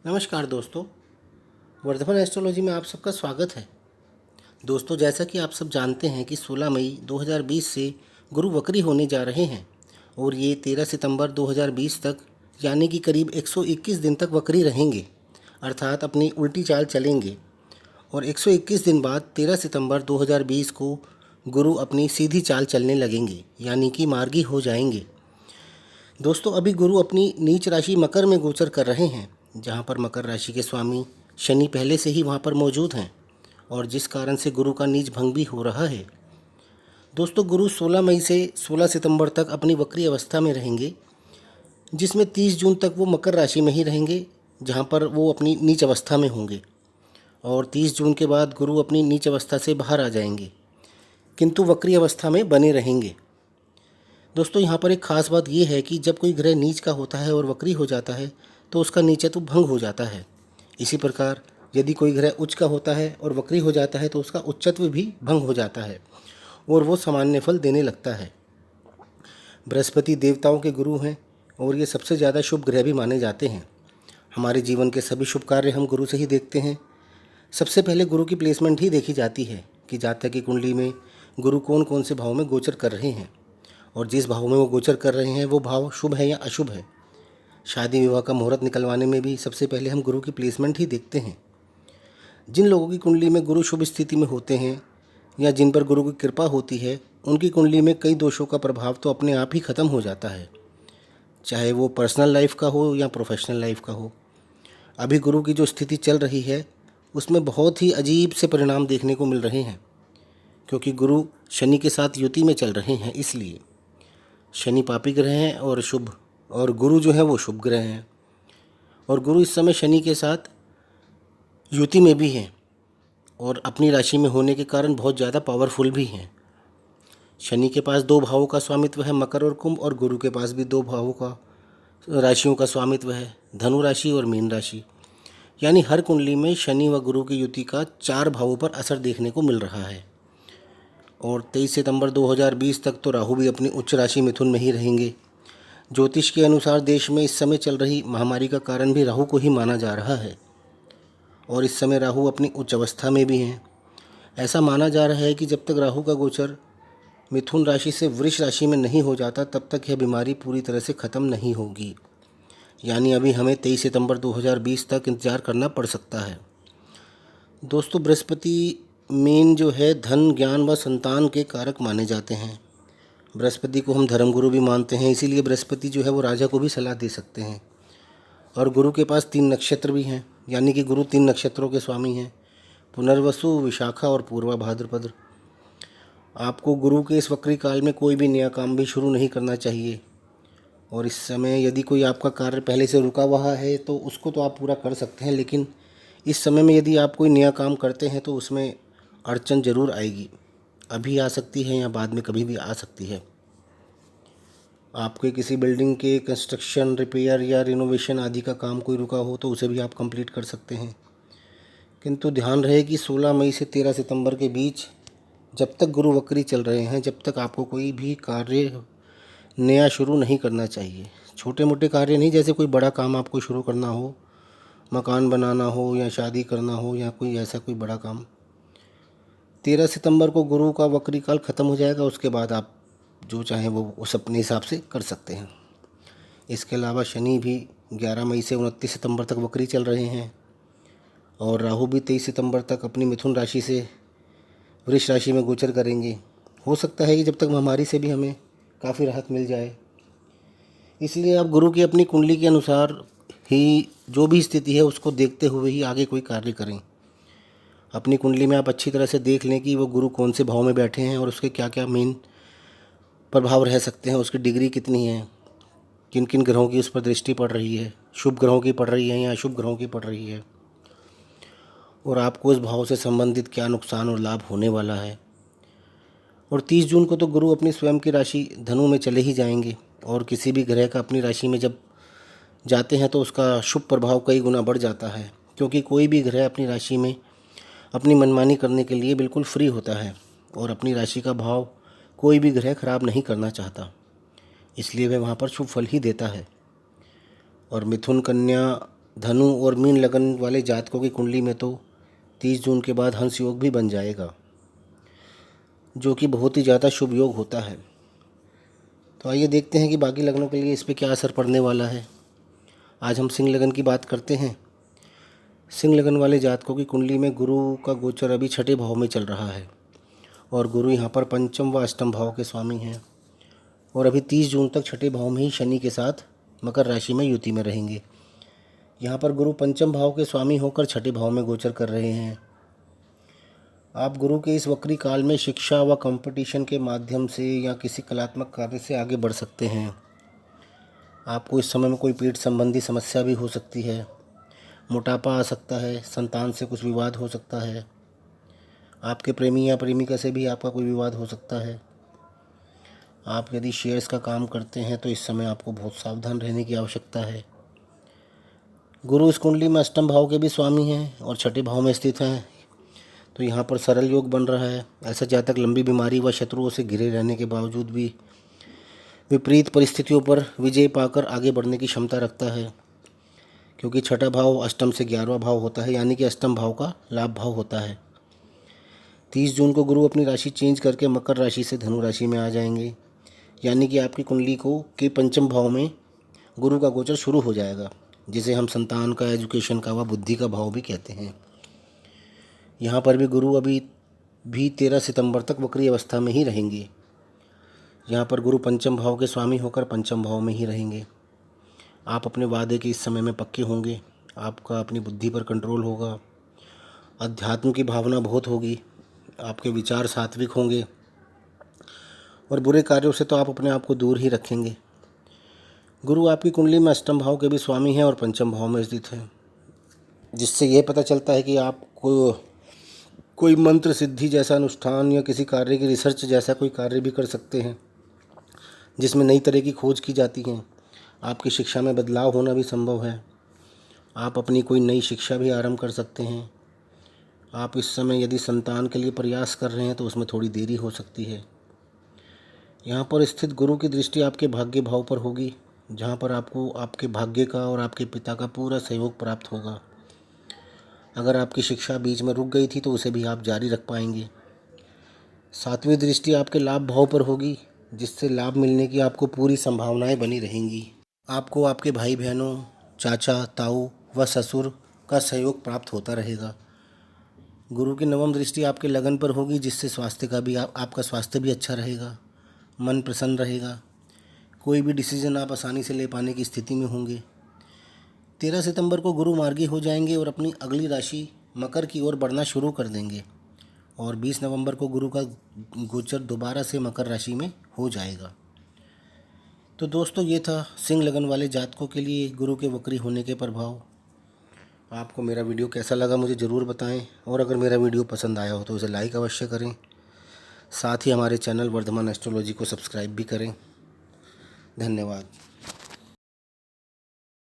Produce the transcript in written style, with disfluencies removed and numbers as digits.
नमस्कार दोस्तों, वर्धमान एस्ट्रोलॉजी में आप सबका स्वागत है। दोस्तों, जैसा कि आप सब जानते हैं कि 16 मई 2020 से गुरु वक्री होने जा रहे हैं और ये 13 सितंबर 2020 तक यानी कि करीब 121 दिन तक वक्री रहेंगे, अर्थात अपनी उल्टी चाल चलेंगे। और 121 दिन बाद 13 सितंबर 2020 को गुरु अपनी सीधी चाल चलने लगेंगे, यानी कि मार्गी हो जाएंगे। दोस्तों, अभी गुरु अपनी नीच राशि मकर में गोचर कर रहे हैं, जहाँ पर मकर राशि के स्वामी शनि पहले से ही वहाँ पर मौजूद हैं और जिस कारण से गुरु का नीच भंग भी हो रहा है। दोस्तों, गुरु 16 मई से 16 सितंबर तक अपनी वक्री अवस्था में रहेंगे, जिसमें 30 जून तक वो मकर राशि में ही रहेंगे, जहाँ पर वो अपनी नीच अवस्था में होंगे। और 30 जून के बाद गुरु अपनी नीच अवस्था से बाहर आ जाएंगे, किंतु वक्री अवस्था में बने रहेंगे। दोस्तों, यहाँ पर एक ख़ास बात यह है कि जब कोई ग्रह नीच का होता है और वक्री हो जाता है तो उसका नीचत्व भंग हो जाता है। इसी प्रकार यदि कोई ग्रह उच्च का होता है और वक्री हो जाता है तो उसका उच्चत्व भी भंग हो जाता है और वो सामान्य फल देने लगता है। बृहस्पति देवताओं के गुरु हैं और ये सबसे ज़्यादा शुभ ग्रह भी माने जाते हैं। हमारे जीवन के सभी शुभ कार्य हम गुरु से ही देखते हैं। सबसे पहले गुरु की प्लेसमेंट ही देखी जाती है कि जातक की कुंडली में गुरु कौन कौन से भाव में गोचर कर रहे हैं और जिस भाव में वो गोचर कर रहे हैं वो भाव शुभ है या अशुभ है। शादी विवाह का मुहूर्त निकलवाने में भी सबसे पहले हम गुरु की प्लेसमेंट ही देखते हैं। जिन लोगों की कुंडली में गुरु शुभ स्थिति में होते हैं या जिन पर गुरु की कृपा होती है, उनकी कुंडली में कई दोषों का प्रभाव तो अपने आप ही ख़त्म हो जाता है, चाहे वो पर्सनल लाइफ का हो या प्रोफेशनल लाइफ का हो। अभी गुरु की जो स्थिति चल रही है उसमें बहुत ही अजीब से परिणाम देखने को मिल रहे हैं, क्योंकि गुरु शनि के साथ युति में चल रहे हैं। इसलिए शनि पापी ग्रह हैं और शुभ, और गुरु जो है वो शुभ ग्रह हैं। और गुरु इस समय शनि के साथ युति में भी हैं और अपनी राशि में होने के कारण बहुत ज़्यादा पावरफुल भी हैं। शनि के पास 2 भावों का स्वामित्व है, मकर और कुंभ, और गुरु के पास भी 2 भावों का राशियों का स्वामित्व है, धनु राशि और मीन राशि। यानी हर कुंडली में शनि व गुरु की युति का 4 भावों पर असर देखने को मिल रहा है। और 23 सितंबर 2020 तक तो राहु भी अपनी उच्च राशि मिथुन में ही रहेंगे। ज्योतिष के अनुसार देश में इस समय चल रही महामारी का कारण भी राहु को ही माना जा रहा है और इस समय राहु अपनी उच्च अवस्था में भी हैं। ऐसा माना जा रहा है कि जब तक राहु का गोचर मिथुन राशि से वृष राशि में नहीं हो जाता तब तक यह बीमारी पूरी तरह से ख़त्म नहीं होगी। यानी अभी हमें 23 सितंबर 2020 तक इंतज़ार करना पड़ सकता है। दोस्तों, बृहस्पति मेन जो है धन, ज्ञान व संतान के कारक माने जाते हैं। बृहस्पति को हम धर्मगुरु भी मानते हैं, इसीलिए बृहस्पति जो है वो राजा को भी सलाह दे सकते हैं। और गुरु के पास 3 नक्षत्र भी हैं, यानी कि गुरु 3 नक्षत्रों के स्वामी हैं, पुनर्वसु, विशाखा और पूर्वा भाद्रपद। आपको गुरु के इस वक्री काल में कोई भी नया काम भी शुरू नहीं करना चाहिए। और इस समय यदि कोई आपका कार्य पहले से रुका हुआ है तो उसको तो आप पूरा कर सकते हैं, लेकिन इस समय में यदि आप कोई नया काम करते हैं तो उसमें अड़चन ज़रूर आएगी। अभी आ सकती है या बाद में कभी भी आ सकती है। आपके किसी बिल्डिंग के कंस्ट्रक्शन, रिपेयर या रिनोवेशन आदि का काम कोई रुका हो तो उसे भी आप कंप्लीट कर सकते हैं। किंतु ध्यान रहे कि 16 मई से 13 सितंबर के बीच जब तक गुरु वक्री चल रहे हैं, जब तक आपको कोई भी कार्य नया शुरू नहीं करना चाहिए। छोटे मोटे कार्य नहीं, जैसे कोई बड़ा काम आपको शुरू करना हो, मकान बनाना हो या शादी करना हो या कोई ऐसा कोई बड़ा काम। 13 सितंबर को गुरु का वक्री काल ख़त्म हो जाएगा, उसके बाद आप जो चाहें वो उस अपने हिसाब से कर सकते हैं। इसके अलावा शनि भी 11 मई से 29 सितंबर तक वक्री चल रहे हैं और राहु भी 23 सितंबर तक अपनी मिथुन राशि से वृष राशि में गोचर करेंगे। हो सकता है कि जब तक महामारी से भी हमें काफ़ी राहत मिल जाए। इसलिए आप गुरु की अपनी कुंडली के अनुसार ही जो भी स्थिति है उसको देखते हुए ही आगे कोई कार्य करें। अपनी कुंडली में आप अच्छी तरह से देख लें कि वो गुरु कौन से भाव में बैठे हैं और उसके क्या क्या मेन प्रभाव रह सकते हैं, उसकी डिग्री कितनी है, किन किन ग्रहों की उस पर दृष्टि पड़ रही है, शुभ ग्रहों की पड़ रही है या अशुभ ग्रहों की पड़ रही है, और आपको उस भाव से संबंधित क्या नुकसान और लाभ होने वाला है। और 30 जून को तो गुरु अपनी स्वयं की राशि धनु में चले ही जाएंगे और किसी भी ग्रह का अपनी राशि में जब जाते हैं तो उसका शुभ प्रभाव कई गुना बढ़ जाता है, क्योंकि कोई भी ग्रह अपनी राशि में अपनी मनमानी करने के लिए बिल्कुल फ्री होता है और अपनी राशि का भाव कोई भी ग्रह खराब नहीं करना चाहता, इसलिए वह वहाँ पर शुभ फल ही देता है। और मिथुन, कन्या धनु और मीन लगन वाले जातकों की कुंडली में तो 30 जून के बाद हंस योग भी बन जाएगा, जो कि बहुत ही ज़्यादा शुभ योग होता है। तो आइए देखते हैं कि बाकी लगनों के लिए इस पर क्या असर पड़ने वाला है। आज हम सिंह लगन की बात करते हैं। सिंह लगन वाले जातकों की कुंडली में गुरु का गोचर अभी छठे भाव में चल रहा है और गुरु यहाँ पर पंचम व अष्टम भाव के स्वामी हैं और अभी 30 जून तक छठे भाव में ही शनि के साथ मकर राशि में युति में रहेंगे। यहाँ पर गुरु पंचम भाव के स्वामी होकर छठे भाव में गोचर कर रहे हैं। आप गुरु के इस वक्री काल में शिक्षा व कंपटीशन के माध्यम से या किसी कलात्मक कार्य से आगे बढ़ सकते हैं। आपको इस समय में कोई पेट संबंधी समस्या भी हो सकती है, मोटापा आ सकता है, संतान से कुछ विवाद हो सकता है, आपके प्रेमी या प्रेमिका से भी आपका कोई विवाद हो सकता है। आप यदि शेयर्स का काम करते हैं तो इस समय आपको बहुत सावधान रहने की आवश्यकता है। गुरु इस कुंडली में अष्टम भाव के भी स्वामी हैं और छठे भाव में स्थित हैं, तो यहाँ पर सरल योग बन रहा है। ऐसा जातक लंबी बीमारी व शत्रुओं से घिरे रहने के बावजूद भी विपरीत परिस्थितियों पर विजय पाकर आगे बढ़ने की क्षमता रखता है, क्योंकि छठा भाव अष्टम से 11वां भाव होता है, यानी कि अष्टम भाव का लाभ भाव होता है। 30 जून को गुरु अपनी राशि चेंज करके मकर राशि से धनु राशि में आ जाएंगे, यानी कि आपकी कुंडली को के पंचम भाव में गुरु का गोचर शुरू हो जाएगा, जिसे हम संतान का, एजुकेशन का व बुद्धि का भाव भी कहते हैं। यहाँ पर भी गुरु अभी भी 13 सितंबर तक वक्री अवस्था में ही रहेंगे। यहाँ पर गुरु पंचम भाव के स्वामी होकर पंचम भाव में ही रहेंगे। आप अपने वादे के इस समय में पक्के होंगे, आपका अपनी बुद्धि पर कंट्रोल होगा, अध्यात्म की भावना बहुत होगी, आपके विचार सात्विक होंगे और बुरे कार्यों से तो आप अपने आप को दूर ही रखेंगे। गुरु आपकी कुंडली में अष्टम भाव के भी स्वामी हैं और पंचम भाव में स्थित हैं, जिससे यह पता चलता है कि आप कोई मंत्र सिद्धि जैसा अनुष्ठान या किसी कार्य की रिसर्च जैसा कोई कार्य भी कर सकते हैं, जिसमें नई तरह की खोज की जाती है। आपकी शिक्षा में बदलाव होना भी संभव है। आप अपनी कोई नई शिक्षा भी आरंभ कर सकते हैं। आप इस समय यदि संतान के लिए प्रयास कर रहे हैं तो उसमें थोड़ी देरी हो सकती है। यहाँ पर स्थित गुरु की दृष्टि आपके भाग्य भाव पर होगी, जहाँ पर आपको आपके भाग्य का और आपके पिता का पूरा सहयोग प्राप्त होगा। अगर आपकी शिक्षा बीच में रुक गई थी तो उसे भी आप जारी रख पाएंगे। 7वीं दृष्टि आपके लाभ भाव पर होगी, जिससे लाभ मिलने की आपको पूरी संभावनाएं बनी रहेंगी। आपको आपके भाई बहनों, चाचा, ताऊ व ससुर का सहयोग प्राप्त होता रहेगा। गुरु की 9वीं दृष्टि आपके लगन पर होगी, जिससे स्वास्थ्य का भी आपका स्वास्थ्य भी अच्छा रहेगा, मन प्रसन्न रहेगा। कोई भी डिसीजन आप आसानी से ले पाने की स्थिति में होंगे। 13 सितंबर को गुरु मार्गी हो जाएंगे और अपनी अगली राशि मकर की ओर बढ़ना शुरू कर देंगे और 20 नवंबर को गुरु का गोचर दोबारा से मकर राशि में हो जाएगा। तो दोस्तों, ये था सिंह लगन वाले जातकों के लिए गुरु के वक्री होने के प्रभाव। आपको मेरा वीडियो कैसा लगा मुझे ज़रूर बताएं और अगर मेरा वीडियो पसंद आया हो तो उसे लाइक अवश्य करें। साथ ही हमारे चैनल वर्धमान एस्ट्रोलॉजी को सब्सक्राइब भी करें। धन्यवाद।